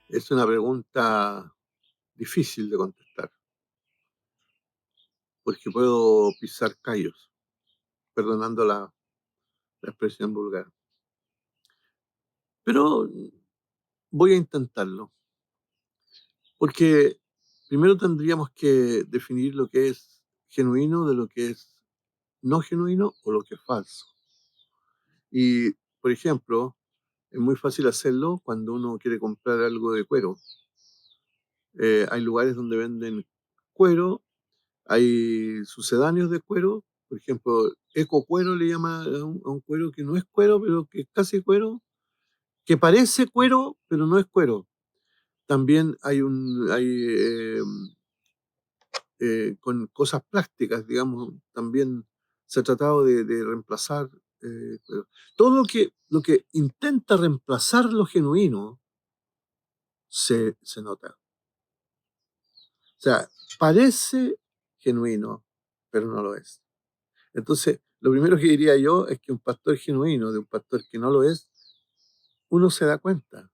Es una pregunta difícil de contestar, porque puedo pisar callos, perdonando la expresión vulgar. Pero voy a intentarlo, porque primero tendríamos que definir lo que es genuino de lo que es no genuino o lo que es falso. Y, por ejemplo, es muy fácil hacerlo cuando uno quiere comprar algo de cuero. Hay lugares donde venden cuero, hay sucedáneos de cuero, por ejemplo, eco cuero le llama a un cuero que no es cuero, pero que es casi cuero, que parece cuero, pero no es cuero. También con cosas plásticas, digamos, también se ha tratado de reemplazar cuero. Todo lo que intenta reemplazar lo genuino se nota. O sea, parece genuino, pero no lo es. Entonces, lo primero que diría yo es que un pastor genuino de un pastor que no lo es, uno se da cuenta.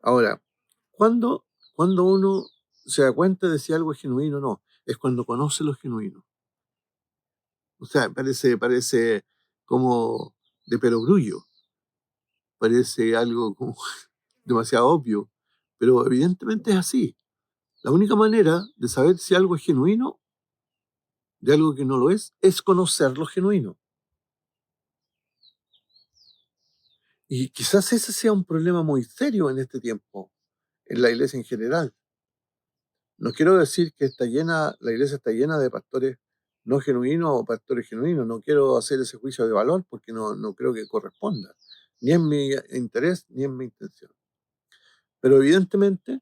Ahora, ¿cuándo, cuando uno se da cuenta de si algo es genuino o no? Es cuando conoce lo genuino. O sea, parece como de perogrullo, parece algo como demasiado obvio, pero evidentemente es así. La única manera de saber si algo es genuino de algo que no lo es conocer lo genuino. Y quizás ese sea un problema muy serio en este tiempo, en la iglesia en general. No quiero decir que la iglesia está llena de pastores no genuinos o pastores genuinos. No quiero hacer ese juicio de valor porque no creo que corresponda, ni en mi interés ni en mi intención. Pero evidentemente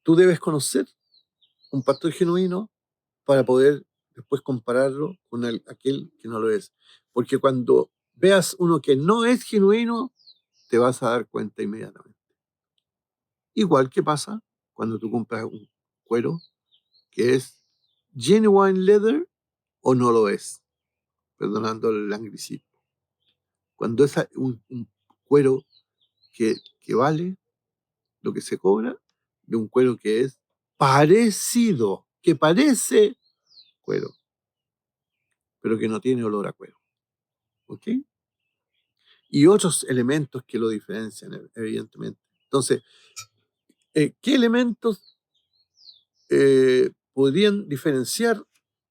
tú debes conocer un pastor genuino para poder después compararlo con aquel que no lo es. Porque cuando veas uno que no es genuino, te vas a dar cuenta inmediatamente. Igual que pasa cuando tú compras un cuero que es genuine leather o no lo es, perdonando el anglicismo. Cuando es un cuero que vale lo que se cobra, de un cuero que es parecido, que parece cuero, pero que no tiene olor a cuero. ¿Ok? Y otros elementos que lo diferencian, evidentemente. Entonces, ¿qué elementos podrían diferenciar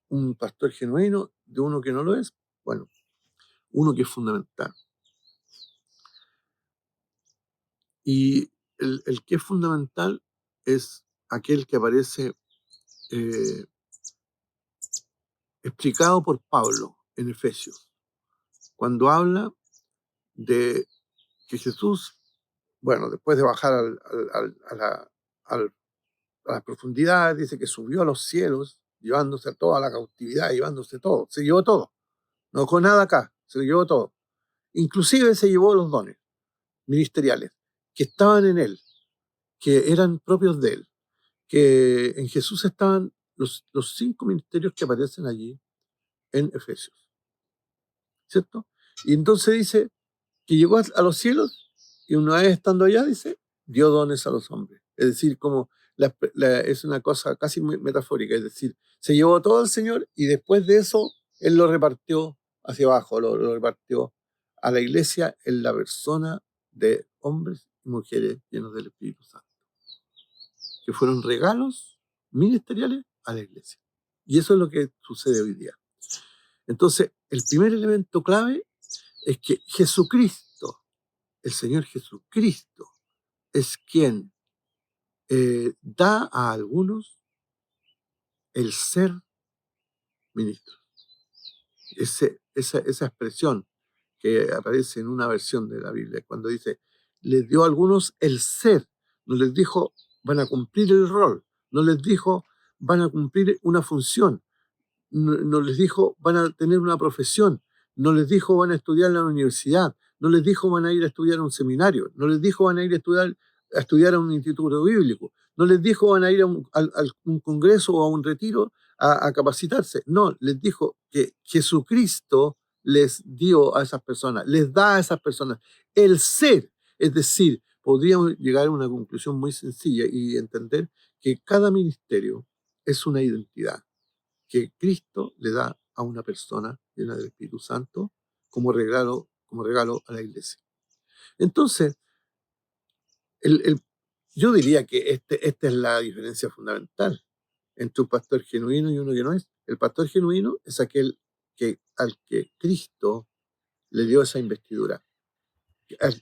un pastor genuino de uno que no lo es? Bueno, uno que es fundamental. Y el que es fundamental es aquel que aparece eh, explicado por Pablo en Efesios, cuando habla de que Jesús, bueno, después de bajar al- a la profundidad, dice que subió a los cielos, llevándose a toda la cautividad, llevándose todo, se llevó todo, no dejó nada acá, se lo llevó todo. Inclusive se llevó los dones ministeriales que estaban en él, que eran propios de él, que en Jesús estaban los 5 ministerios que aparecen allí en Efesios, ¿cierto? Y entonces dice que llegó a los cielos y una vez estando allá, dice, dio dones a los hombres. Es decir, como es una cosa casi metafórica, es decir, se llevó todo el Señor y después de eso, Él lo repartió hacia abajo, lo repartió a la iglesia en la persona de hombres y mujeres llenos del Espíritu Santo, que fueron regalos ministeriales a la iglesia. Y eso es lo que sucede hoy día. Entonces, el primer elemento clave es que Jesucristo, el Señor Jesucristo, es quien da a algunos el ser ministro. Esa expresión que aparece en una versión de la Biblia, cuando dice, les dio a algunos el ser, no les dijo, van a cumplir el rol, no les dijo, van a cumplir una función, no les dijo, van a tener una profesión, no les dijo, van a estudiar en la universidad, no les dijo, van a ir a estudiar a un seminario, no les dijo, van a ir a estudiar a un instituto bíblico, no les dijo, van a ir a un congreso o a un retiro a capacitarse. No, les dijo que Jesucristo les dio a esas personas, les da a esas personas el ser. Es decir, podríamos llegar a una conclusión muy sencilla y entender que cada ministerio es una identidad que Cristo le da a una persona llena del Espíritu Santo como regalo a la iglesia. Entonces, el, el- yo diría que esta es la diferencia fundamental entre un pastor genuino y uno que no es. El pastor genuino es aquel al que Cristo le dio esa investidura.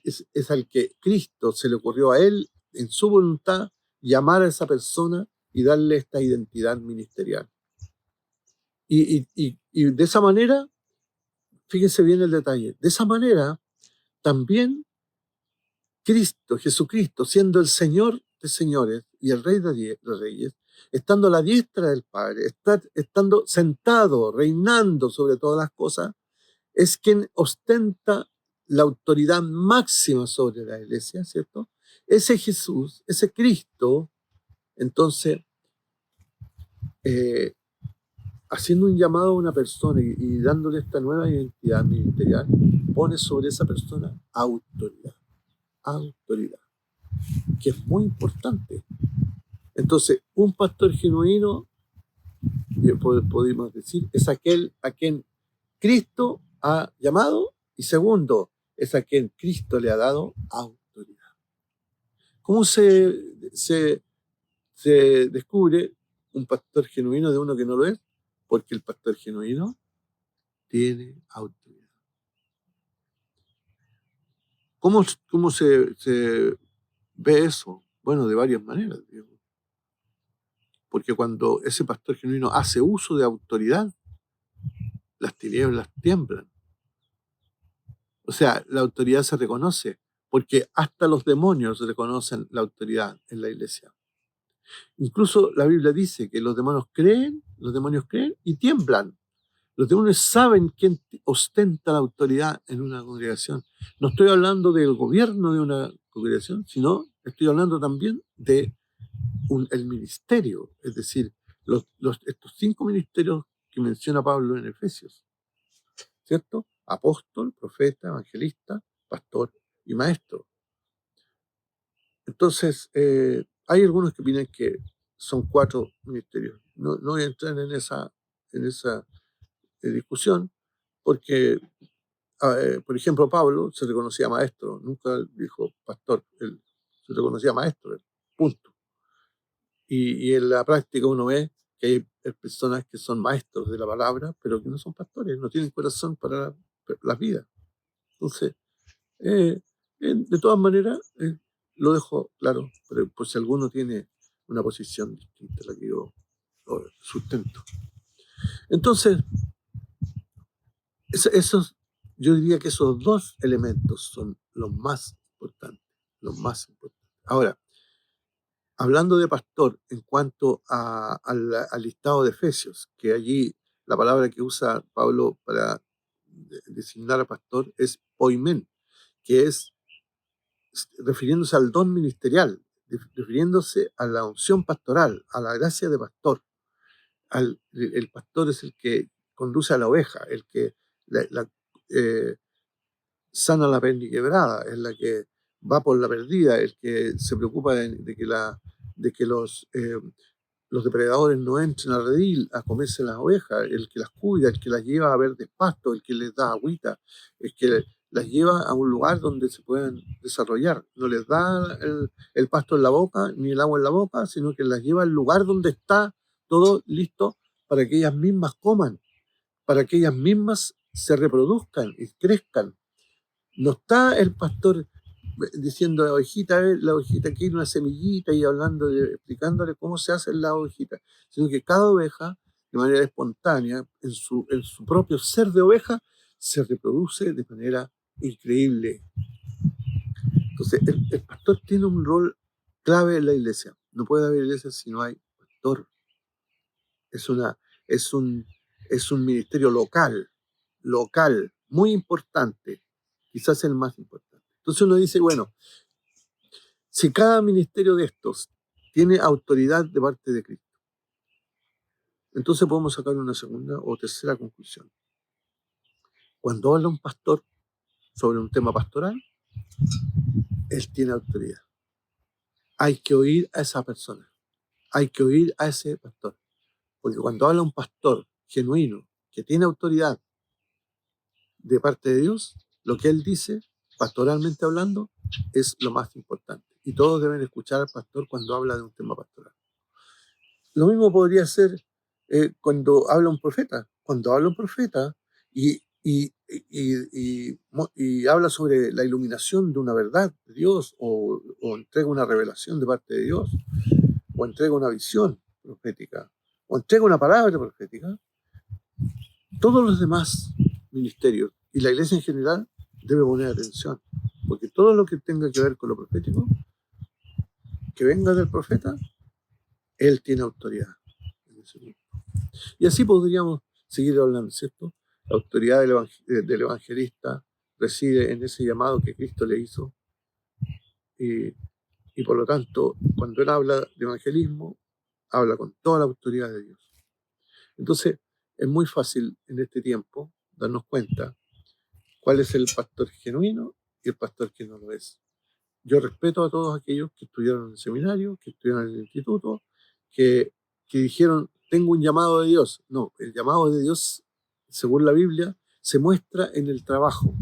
Es al que Cristo se le ocurrió a él, en su voluntad, llamar a esa persona y darle esta identidad ministerial. Y de esa manera, fíjense bien el detalle, de esa manera también Cristo, Jesucristo, siendo el Señor de señores y el Rey de reyes, estando a la diestra del Padre, estando sentado, reinando sobre todas las cosas, es quien ostenta la autoridad máxima sobre la iglesia, ¿cierto? Ese Jesús, ese Cristo, entonces, eh, haciendo un llamado a una persona y dándole esta nueva identidad ministerial, pone sobre esa persona autoridad, que es muy importante. Entonces, un pastor genuino, podemos decir, es aquel a quien Cristo ha llamado, y segundo, es a quien Cristo le ha dado autoridad. ¿Cómo se descubre un pastor genuino de uno que no lo es? Porque el pastor genuino tiene autoridad. ¿Cómo se ve eso? Bueno, de varias maneras, digamos. Porque cuando ese pastor genuino hace uso de autoridad, las tinieblas tiemblan. O sea, la autoridad se reconoce, porque hasta los demonios reconocen la autoridad en la iglesia. Incluso la Biblia dice que los demonios creen y tiemblan. Los demonios saben quién ostenta la autoridad en una congregación. No estoy hablando del gobierno de una congregación, sino estoy hablando también de el ministerio, es decir, estos 5 ministerios que menciona Pablo en Efesios, ¿cierto? Apóstol, profeta, evangelista, pastor y maestro. Entonces, hay algunos que opinan que son 4 ministerios. No voy a entrar en esa discusión, porque, por ejemplo, Pablo se reconocía maestro, nunca dijo pastor, él se reconocía maestro, punto. Y en la práctica uno ve que hay personas que son maestros de la palabra, pero que no son pastores, no tienen corazón para las vidas. Entonces, de todas maneras, lo dejo claro, pero por si alguno tiene una posición distinta a la que yo sustento. Entonces, yo diría que esos 2 elementos son los más importantes, Ahora, hablando de pastor, en cuanto al listado de Efesios, que allí la palabra que usa Pablo para designar a pastor es poimen, que es refiriéndose al don ministerial, refiriéndose a la unción pastoral, a la gracia de pastor. El pastor es el que conduce a la oveja, el que eh, sana la quebrada, es la que va por la perdida, el que se preocupa de que los depredadores no entren al redil a comerse las ovejas, el que las cuida, el que las lleva a verdes pastos, el que les da agüita, el que las lleva a un lugar donde se puedan desarrollar. No les da el pasto en la boca ni el agua en la boca, sino que las lleva al lugar donde está todo listo para que ellas mismas coman, para que ellas mismas se reproduzcan y crezcan. No está el pastor diciendo la ovejita aquí una semillita y explicándole cómo se hace la ovejita, sino que cada oveja, de manera espontánea, en su propio ser de oveja, se reproduce de manera increíble. Entonces, el pastor tiene un rol clave en la iglesia. No puede haber iglesia si no hay pastor. Es un ministerio local, muy importante, quizás el más importante. Entonces uno dice, bueno, si cada ministerio de estos tiene autoridad de parte de Cristo, entonces podemos sacar una segunda o tercera conclusión. Cuando habla un pastor sobre un tema pastoral, él tiene autoridad. Hay que oír a esa persona, hay que oír a ese pastor, porque cuando habla un pastor genuino, que tiene autoridad de parte de Dios, lo que él dice, pastoralmente hablando, es lo más importante. Y todos deben escuchar al pastor cuando habla de un tema pastoral. Lo mismo podría ser cuando habla un profeta. Cuando habla un profeta y habla sobre la iluminación de una verdad de Dios, o entrega una revelación de parte de Dios, o entrega una visión profética, o entrega una palabra profética, todos los demás ministerios y la iglesia en general debe poner atención, porque todo lo que tenga que ver con lo profético, que venga del profeta, él tiene autoridad en ese punto. Y así podríamos seguir hablando, ¿cierto? La autoridad del evangelista reside en ese llamado que Cristo le hizo, y, y por lo tanto, cuando él habla de evangelismo, habla con toda la autoridad de Dios. Entonces, es muy fácil en este tiempo darnos cuenta cuál es el pastor genuino y el pastor que no lo es. Yo respeto a todos aquellos que estudiaron en el seminario, que estudiaron en el instituto, que, que dijeron, tengo un llamado de Dios. No, el llamado de Dios, según la Biblia, se muestra en el trabajo,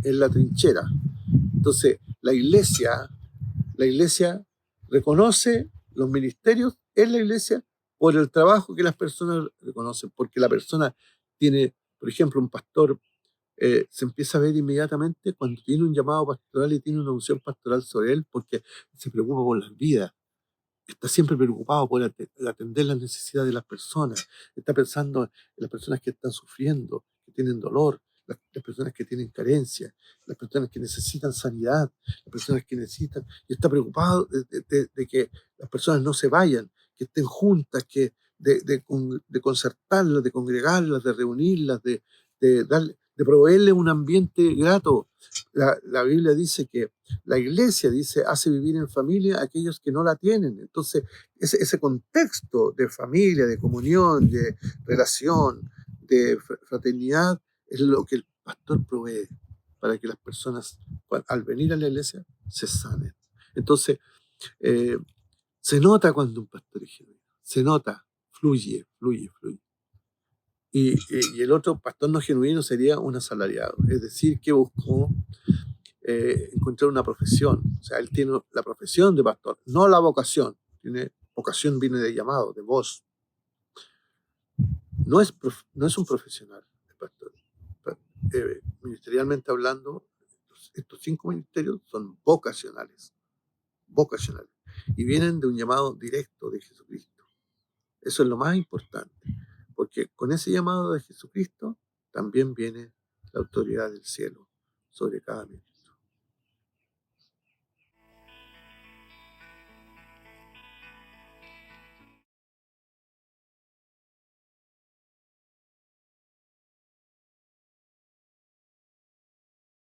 en la trinchera. Entonces, la iglesia reconoce los ministerios en la iglesia por el trabajo que las personas reconocen, porque la persona tiene, por ejemplo, un pastor se empieza a ver inmediatamente cuando tiene un llamado pastoral y tiene una unción pastoral sobre él, porque se preocupa por las vidas, está siempre preocupado por atender las necesidades de las personas, está pensando en las personas que están sufriendo, que tienen dolor, las personas que tienen carencia, las personas que necesitan sanidad, las personas que necesitan, y está preocupado de que las personas no se vayan, que estén juntas, de concertarlas, de congregarlas, de reunirlas, de proveerles un ambiente grato. La Biblia dice que la iglesia, dice, hace vivir en familia a aquellos que no la tienen. Entonces, ese contexto de familia, de comunión, de relación, de fraternidad, es lo que el pastor provee para que las personas, al venir a la iglesia, se sanen. Entonces, eh, se nota cuando un pastor es genuino, se nota, fluye, fluye, fluye. Y el otro pastor no genuino sería un asalariado, es decir, que buscó encontrar una profesión. O sea, él tiene la profesión de pastor, no la vocación. Vocación viene de llamado, de voz. No es un profesional el pastor. Ministerialmente hablando, estos 5 ministerios son vocacionales, vocacionales, y vienen de un llamado directo de Jesucristo. Eso es lo más importante, porque con ese llamado de Jesucristo también viene la autoridad del cielo sobre cada ministro.